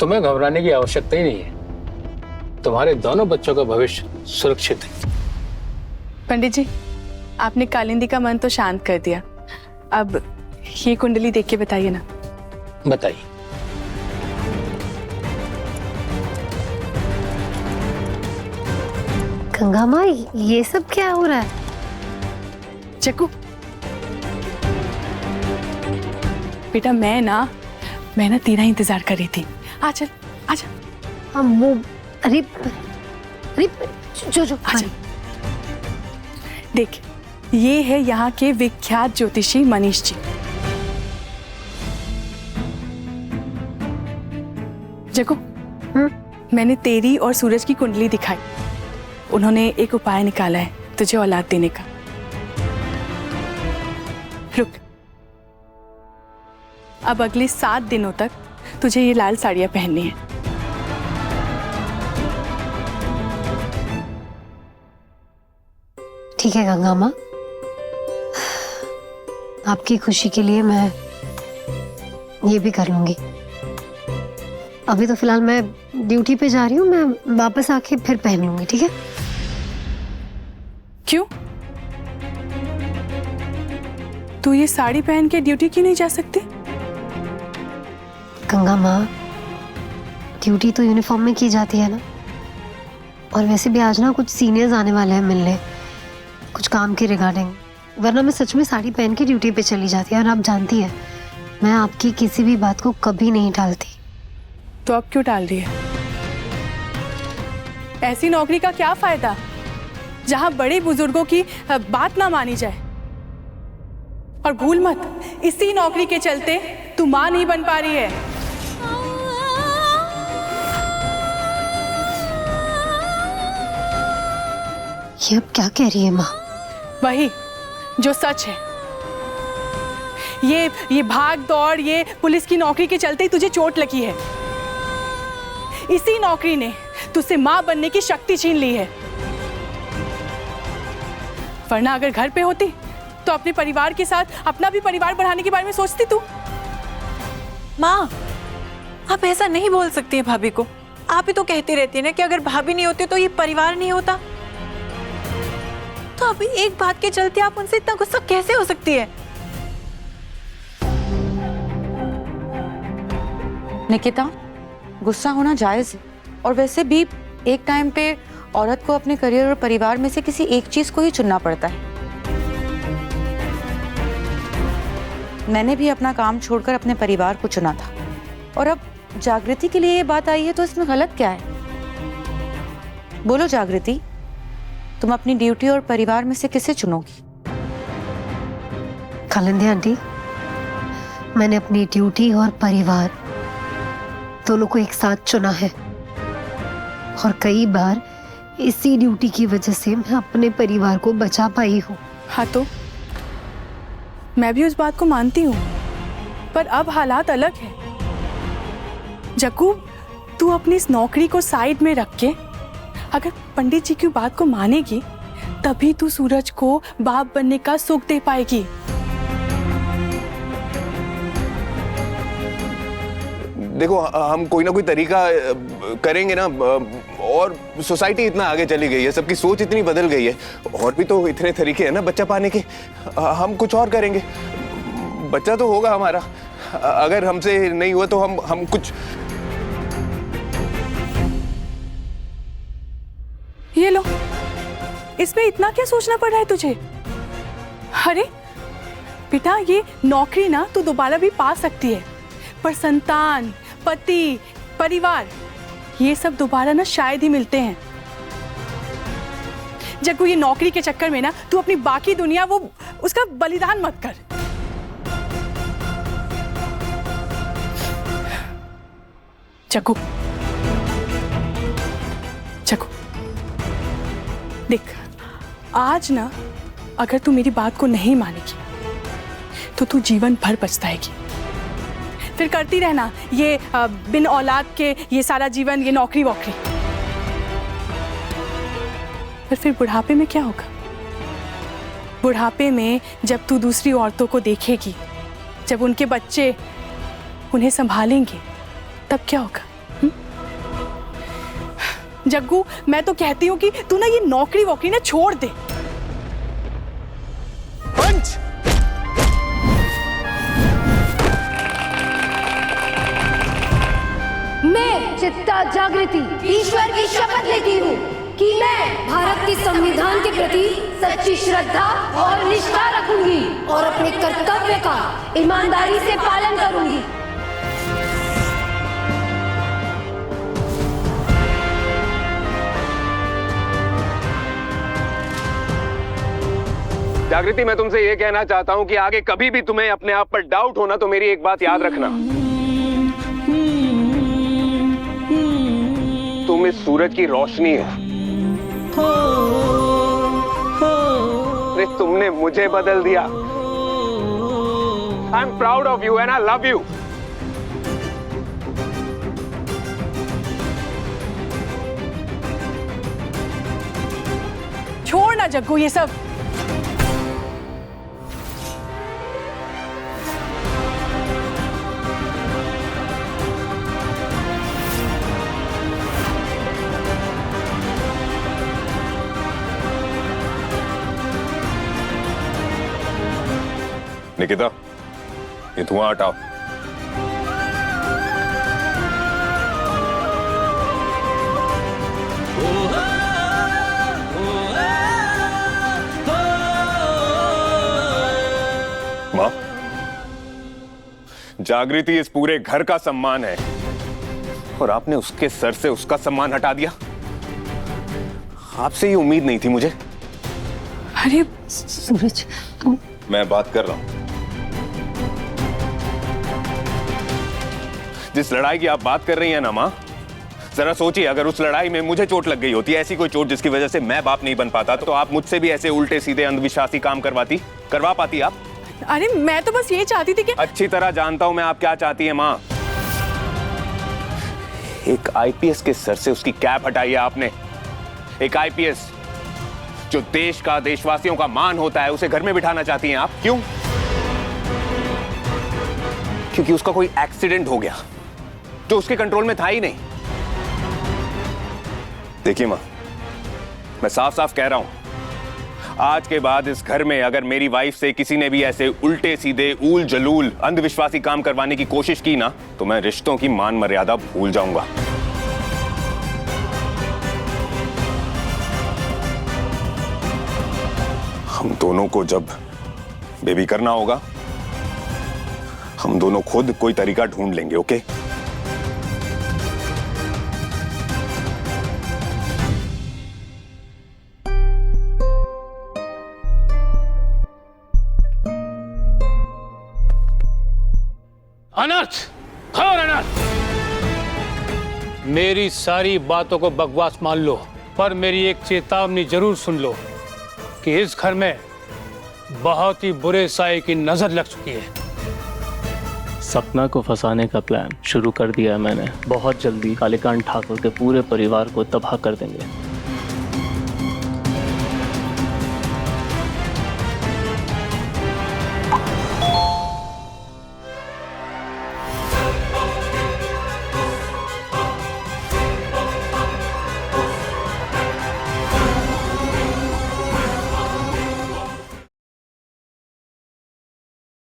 तुम्हें घबराने की आवश्यकता ही नहीं है। तुम्हारे दोनों बच्चों का भविष्य सुरक्षित है। पंडित जी, आपने कालिंदी का मन तो शांत कर दिया। अब ये कुंडली देख के बताइए ना। बताइए। गंगा माँ, ये सब क्या हो रहा है? चक्कू, बेटा मैं ना तेरा इंतजार कर रही थी। आ चल, आजा। हम वो अरे अरे जो आजा। देख, ये है यहाँ के विख्यात ज्योतिषी मनीष जी। जग्गू, मैंने तेरी और सूरज की कुंडली दिखाई। उन्होंने एक उपाय निकाला है तुझे औलाद देने का। रुक, अब अगले 7 दिनों तक तुझे ये लाल साड़ियां पहननी है। ठीक है गंगा माँ, आपकी खुशी के लिए मैं ये भी कर लूंगी। अभी तो फिलहाल मैं ड्यूटी पे जा रही हूँ, मैं वापस आके फिर पहन लूंगी, ठीक है? क्यों? तू ये साड़ी पहन के ड्यूटी क्यों नहीं जा सकती? गंगा माँ, ड्यूटी तो यूनिफॉर्म में की जाती है ना। और वैसे भी आज ना कुछ सीनियर्स आने वाले हैं मिलने, कुछ काम के रिगार्डिंग। वरना मैं सच में साड़ी पहन के ड्यूटी पे चली जाती है। और आप जानती है, मैं आपकी किसी भी बात को कभी नहीं टालती। तो अब क्यों टाल रही है? ऐसी नौकरी का क्या फायदा जहां बड़े बुजुर्गों की बात ना मानी जाए। और भूल मत, इसी नौकरी के चलते तू मां नहीं बन पा रही है। ये अब क्या कह रही है माँ? वही जो सच है। ये भाग दौड़, ये पुलिस की नौकरी के चलते ही तुझे चोट लगी है। इसी नौकरी ने तुझसे मां बनने की शक्ति छीन ली है। वरना अगर घर पे होती तो अपने परिवार के साथ अपना भी परिवार बढ़ाने के बारे में सोचती तू। माँ, आप ऐसा नहीं बोल सकती है भाभी को। आप ही तो कहती रहती है ना कि अगर भाभी नहीं होती तो ये परिवार नहीं होता। तो अभी एक बात के चलते आप उनसे इतना गुस्सा कैसे हो सकती है? निकिता, गुस्सा होना जायज है। और वैसे भी एक टाइम पे औरत को अपने करियर और परिवार में से किसी एक चीज को ही चुनना पड़ता है। मैंने भी अपना काम छोड़कर अपने परिवार को चुना था। और अब जागृति के लिए ये बात आई है तो इसमें गलत क्या है? बोलो जागृति, तुम अपनी ड्यूटी और परिवार में से किसे चुनोगी? कालिंदी आंटी, मैंने अपनी ड्यूटी और परिवार दोनों को एक साथ चुना है। और कई बार इसी ड्यूटी की वजह से मैं अपने परिवार को बचा पाई हूँ। हाँ, तो मैं भी उस बात को मानती हूँ, पर अब हालात अलग है। जग्गू, तू अपनी इस नौकरी को साइड में रख के अगर पंडित जी की बात को मानेगी तभी तू सूरज को बाप बनने का सुख दे पाएगी। देखो, हम कोई ना कोई तरीका करेंगे ना। और सोसाइटी इतना आगे चली गई है, सबकी सोच इतनी बदल गई है। और भी तो इतने तरीके हैं ना बच्चा पाने के। हम कुछ और करेंगे, बच्चा तो होगा हमारा। अगर हमसे नहीं हुआ तो हम कुछ। ये लो, इसमें इतना क्या सोचना पड़ रहा है तुझे? अरे बेटा, ये नौकरी ना तू दोबारा भी पा सकती है, पर संतान, पति, परिवार, ये सब दोबारा ना शायद ही मिलते हैं। जग्गू, ये नौकरी के चक्कर में ना तू अपनी बाकी दुनिया वो उसका बलिदान मत कर। जग्गू, जग्गू देख, आज ना अगर तू मेरी बात को नहीं मानेगी तो तू जीवन भर पछताएगी। फिर करती रहना ये बिन औलाद के ये सारा जीवन, ये नौकरी वोकरी। फिर बुढ़ापे में क्या होगा? बुढ़ापे में जब तू दूसरी औरतों को देखेगी, जब उनके बच्चे उन्हें संभालेंगे, तब क्या होगा? जग्गू, मैं तो कहती हूँ कि तू ना ये नौकरी वोकरी ना छोड़ दे। पंच! मैं चित्ता जागृति ईश्वर की शपथ लेती हूँ कि मैं भारत के संविधान के प्रति सच्ची श्रद्धा और निष्ठा रखूंगी और अपने कर्तव्य का ईमानदारी से पालन करूंगी। जागृति, मैं तुमसे ये कहना चाहता हूँ कि आगे कभी भी तुम्हें अपने आप पर डाउट हो ना, तो मेरी एक बात याद रखना, तुम इस सूरज की रोशनी हो। अरे तुमने मुझे बदल दिया। I am proud of you and I love you. छोड़ ना जग्गू ये सब। निकिता, ये धुआं हटाओ। माँ, जागृति इस पूरे घर का सम्मान है और आपने उसके सर से उसका सम्मान हटा दिया। आपसे ये उम्मीद नहीं थी मुझे। अरे सूरज, मैं बात कर रहा हूं। जिस लड़ाई की आप बात कर रही हैं ना माँ, जरा सोचिए, अगर उस लड़ाई में मुझे चोट लग गई होती, ऐसी कोई चोट जिसकी वजह से मैं बाप नहीं बन पाता, तो आप मुझसे भी ऐसे उल्टे सीधे अंधविश्वासी काम करवा पाती आप? अरे मैं तो बस ये चाहती थी कि अच्छी तरह जानता हूं मैं आप क्या चाहती हैं माँ। एक आईपीएस के सर से उसकी कैप हटाई है आपने। एक आईपीएस जो देश का, देशवासियों का मान होता है, उसे घर में बिठाना चाहती हैं आप। क्यों? क्योंकि उसका कोई एक्सीडेंट हो गया जो उसके कंट्रोल में था ही नहीं। देखिए मां, मैं साफ साफ कह रहा हूं, आज के बाद इस घर में अगर मेरी वाइफ से किसी ने भी ऐसे उल्टे सीधे, ऊल जलूल, अंधविश्वासी काम करवाने की कोशिश की ना, तो मैं रिश्तों की मान मर्यादा भूल जाऊंगा। हम दोनों को जब बेबी करना होगा, हम दोनों खुद कोई तरीका ढूंढ लेंगे। ओके? अनर्थ, घोर अनर्थ। मेरी सारी बातों को बकवास मान लो, पर मेरी एक चेतावनी जरूर सुन लो कि इस घर में बहुत ही बुरे साए की नजर लग चुकी है। सपना को फंसाने का प्लान शुरू कर दिया है मैंने। बहुत जल्दी कालीकांत ठाकुर के पूरे परिवार को तबाह कर देंगे।